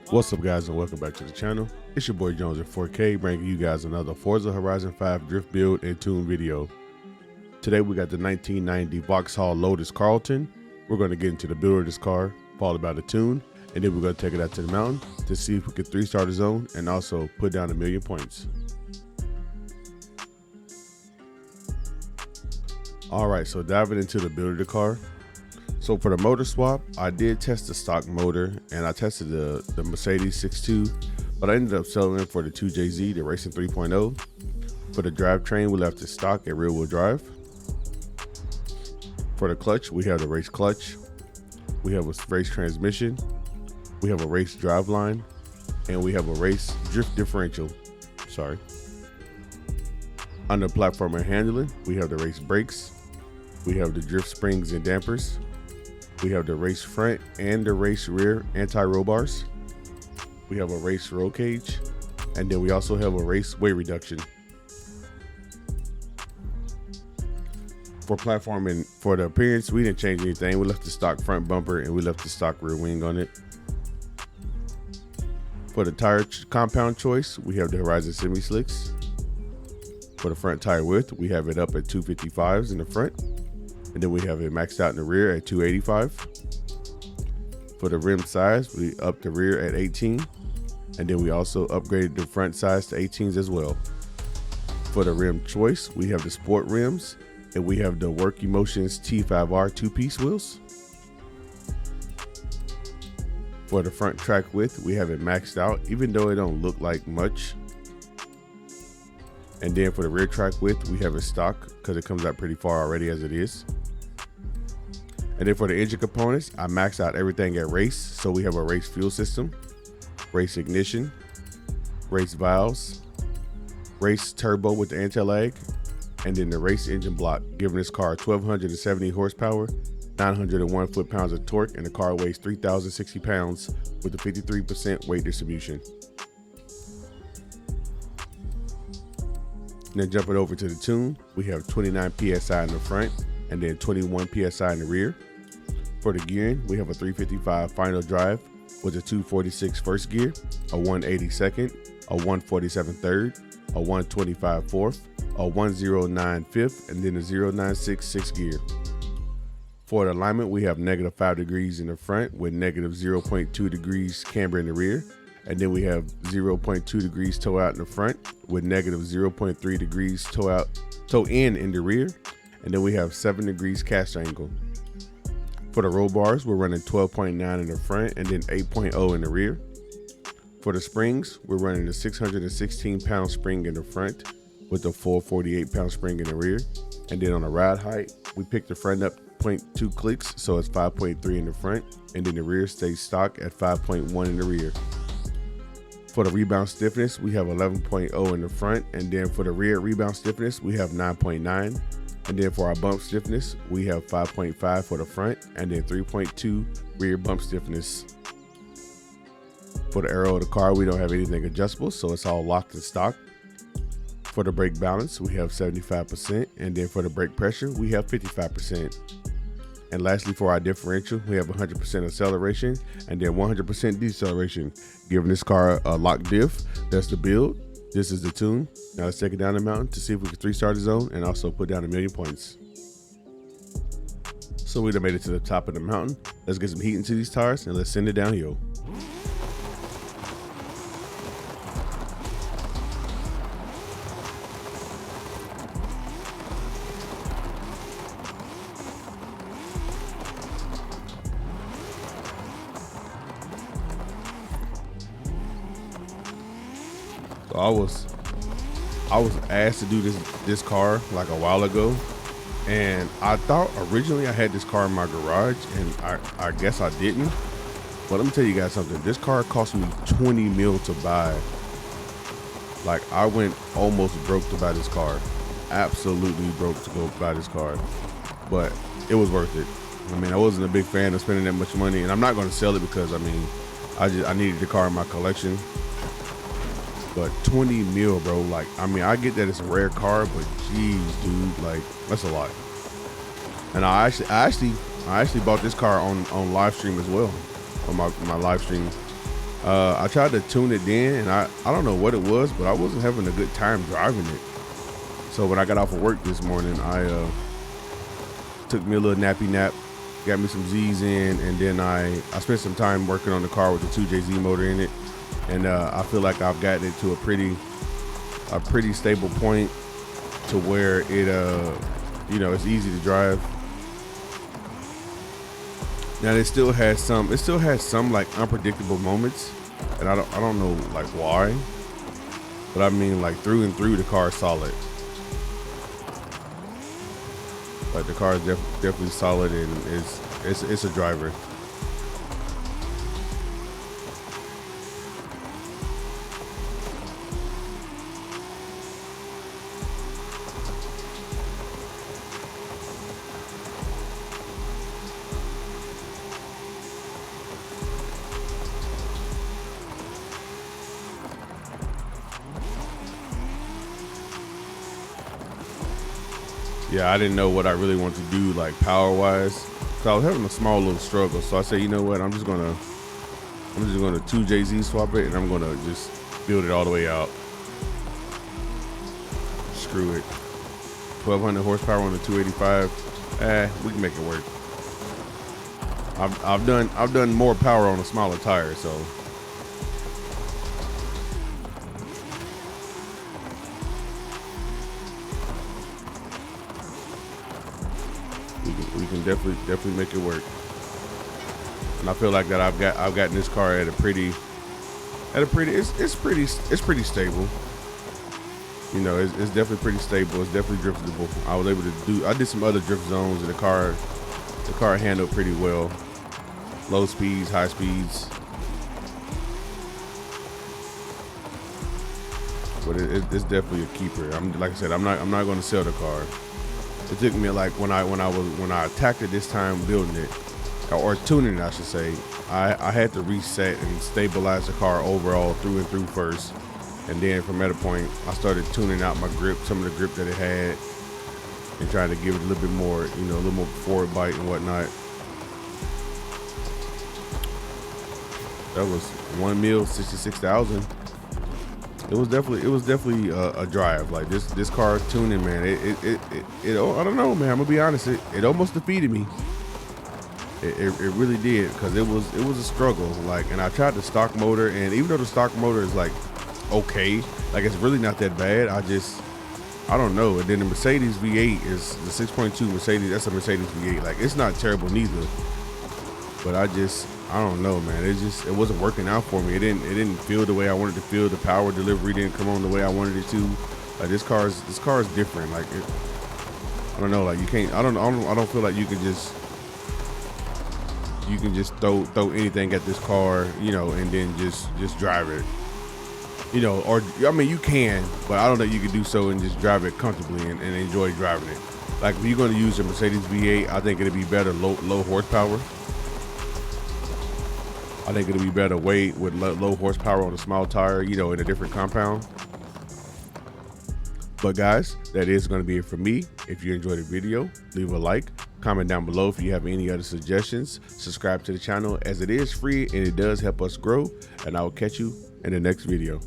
What's up, guys, and welcome back to the channel. It's your boy Jones at 4K, bringing you guys another Forza Horizon 5 drift build and tune video. Today we got the 1990 Vauxhall Lotus Carlton. We're going to get into the build of this car, followed by the tune, and then we're going to take it out to the mountain to see if we can 3-star the zone and also put down 1,000,000 points. Alright, so diving into the build of the car. So for the motor swap, I did test the stock motor and I tested the Mercedes 6.2, but I ended up settling for the 2JZ, the Racing 3.0. For the drivetrain, we left it stock at rear wheel drive. For the clutch, we have the race clutch, we have a race transmission, we have a race drive line, and we have a race drift differential. Under platform and handling, we have the race brakes, we have the drift springs and dampers, we have the race front and the race rear anti-roll bars, we have a race roll cage, and then we also have a race weight reduction. For platform and for the appearance, we didn't change anything. We left the stock front bumper and we left the stock rear wing on it. For the tire compound choice, we have the Horizon Semi Slicks. For the front tire width, we have it up at 255s in the front, and then we have it maxed out in the rear at 285. For the rim size, we upped the rear at 18, and then we also upgraded the front size to 18s as well. For the rim choice, we have the sport rims, and we have the Work Emotions T5R 2-piece wheels. For the front track width, we have it maxed out, even though it don't look like much. And then for the rear track width, we have it stock because it comes out pretty far already as it is. And then for the engine components, I maxed out everything at race. So we have a race fuel system, race ignition, race valves, race turbo with the anti-lag, and then the race engine block, giving this car 1,270 horsepower, 901 foot-pounds of torque, and the car weighs 3,060 pounds with a 53% weight distribution. And then jumping over to the tune, we have 29 PSI in the front and then 21 PSI in the rear. For the gearing, we have a 355 final drive with a 246 first gear, a 180 second, a 147 third, a 125 fourth, a 109 fifth, and then a 096 sixth gear. For the alignment, we have -5 degrees in the front with -0.2 degrees camber in the rear. And then we have 0.2 degrees toe out in the front with -0.3 degrees toe in the rear. And then we have 7 degrees cast angle. For the roll bars, we're running 12.9 in the front and then 8.0 in the rear. For the springs, we're running a 616-pound spring in the front with a full 48-pound spring in the rear. And then on the ride height, we picked the front up 0.2 clicks, so it's 5.3 in the front, and then the rear stays stock at 5.1 in the rear. For the rebound stiffness, we have 11.0 in the front, and then for the rear rebound stiffness, we have 9.9. And then for our bump stiffness, we have 5.5 for the front, and then 3.2 rear bump stiffness. For the aero of the car, we don't have anything adjustable, so it's all locked in stock. For the brake balance, we have 75%, and then for the brake pressure, we have 55%. And lastly, for our differential, we have 100% acceleration and then 100% deceleration, giving this car a locked diff. That's the build. This is the tune. Now let's take it down the mountain to see if we can 3-star the zone and also put down 1,000,000 points. So we done made it to the top of the mountain. Let's get some heat into these tires and let's send it downhill. So I was asked to do this car like a while ago, and I thought originally I had this car in my garage, and I guess I didn't. But let me tell you guys something. This car cost me 20 mil to buy. Like, I went almost broke to buy this car. Absolutely broke to go buy this car, but it was worth it. I mean, I wasn't a big fan of spending that much money, and I'm not going to sell it because I mean, I needed the car in my collection. But 20 mil, bro, like, I mean, I get that it's a rare car, but geez, dude, like, that's a lot. And I I actually bought this car on live stream as well, on my live stream. I tried to tune it then, and I don't know what it was, but I wasn't having a good time driving it. So when I got off of work this morning, I took me a little nappy nap, got me some Z's in, and then I spent some time working on the car with the 2JZ motor in it, and I feel like I've gotten it to a pretty stable point to where it it's easy to drive. Now it still has some like unpredictable moments, and I don't know like why, but I mean like through and through the car is solid. Like the car is definitely solid, and it's a driver. Yeah, I didn't know what I really wanted to do, like power wise. So I was having a small little struggle. So I said, you know what, I'm just gonna 2JZ swap it, and I'm gonna just build it all the way out. Screw it. 1200 horsepower on the 285. We can make it work. I've done more power on a smaller tire, so. We can definitely make it work. And I feel like that I've gotten this car at a pretty it's pretty stable. You know, it's definitely pretty stable. It's definitely driftable. I did some other drift zones, and the car handled pretty well. Low speeds, high speeds. But it's definitely a keeper. Like I said, I'm not going to sell the car. It took me like when I attacked it this time building it, or tuning it I should say, I had to reset and stabilize the car overall through and through first, and then from that point I started tuning out my grip, some of the grip that it had, and trying to give it a little bit more, a little more forward bite and whatnot. That was 1,066,000. It was definitely a drive. Like this car tuning, man. It I don't know, man. I'm gonna be honest. It almost defeated me. It really did, because it was a struggle. Like, and I tried the stock motor, and even though the stock motor is like okay, like it's really not that bad. I don't know. And then the Mercedes V8 is the 6.2 Mercedes. That's a Mercedes V8. Like, it's not terrible neither. But I don't know, man. It wasn't working out for me. It didn't feel the way I wanted to feel. The power delivery didn't come on the way I wanted it to. Like this car is different. Like I don't know. Like you can't. I don't feel like you can just throw anything at this car, and then just drive it. Or I mean you can, but I don't think you can do so and just drive it comfortably and enjoy driving it. Like if you're going to use a Mercedes V8, I think it'd be better low horsepower. I think it'll be better weight with low horsepower on a small tire, in a different compound. But guys, that is going to be it for me. If you enjoyed the video, leave a like, comment down below if you have any other suggestions, subscribe to the channel as it is free and it does help us grow, and I will catch you in the next video.